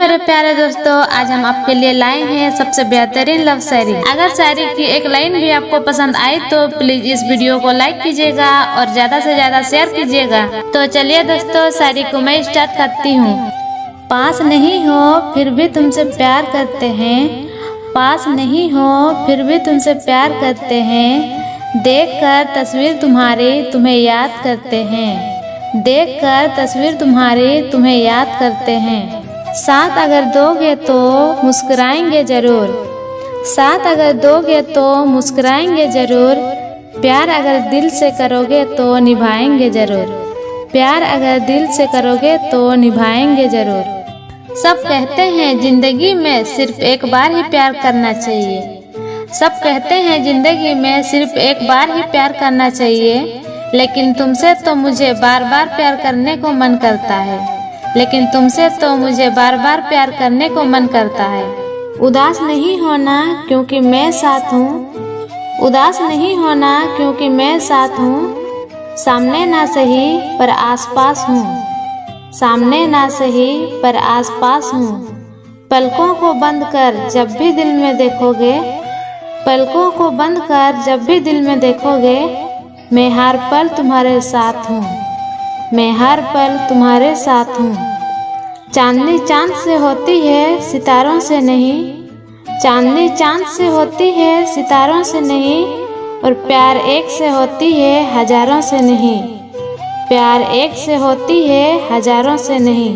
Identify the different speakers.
Speaker 1: मेरे प्यारे दोस्तों, आज हम आपके लिए लाए हैं सबसे बेहतरीन लव शायरी। अगर शायरी की एक लाइन भी आपको पसंद आई तो प्लीज इस वीडियो को लाइक कीजिएगा और ज्यादा से ज्यादा शेयर कीजिएगा। तो चलिए दोस्तों, शायरी को मैं स्टार्ट करती हूँ। पास नहीं हो फिर भी तुमसे प्यार करते हैं, पास नहीं हो फिर भी तुमसे प्यार करते हैं। देखकर तस्वीर तुम्हारी तुम्हें याद करते हैं, देखकर तस्वीर तुम्हारी तुम्हें याद करते हैं। साथ अगर दोगे तो मुस्कुराएंगे जरूर, साथ अगर दोगे तो मुस्कुराएंगे जरूर। प्यार अगर दिल से करोगे तो निभाएंगे जरूर, प्यार अगर दिल से करोगे तो निभाएंगे जरूर। सब कहते हैं जिंदगी में सिर्फ एक बार ही प्यार करना चाहिए, सब कहते हैं जिंदगी में सिर्फ एक बार ही प्यार करना चाहिए। लेकिन तुमसे तो मुझे बार बार प्यार करने को मन करता है, लेकिन तुमसे तो मुझे बार बार प्यार करने को मन करता है। उदास नहीं होना क्योंकि मैं साथ हूँ, उदास नहीं होना क्योंकि मैं साथ हूँ। सामने ना सही पर आसपास हूँ, सामने ना सही पर आसपास हूँ। पलकों को बंद कर जब भी दिल में देखोगे, पलकों को बंद कर जब भी दिल में देखोगे। मैं हर पल तुम्हारे साथ हूँ, मैं हर पल तुम्हारे साथ हूँ। चांदनी चांद से होती है सितारों से नहीं, चांदनी चांद से होती है सितारों से नहीं। और प्यार एक से होती है हजारों से नहीं, प्यार एक से होती है हजारों से नहीं।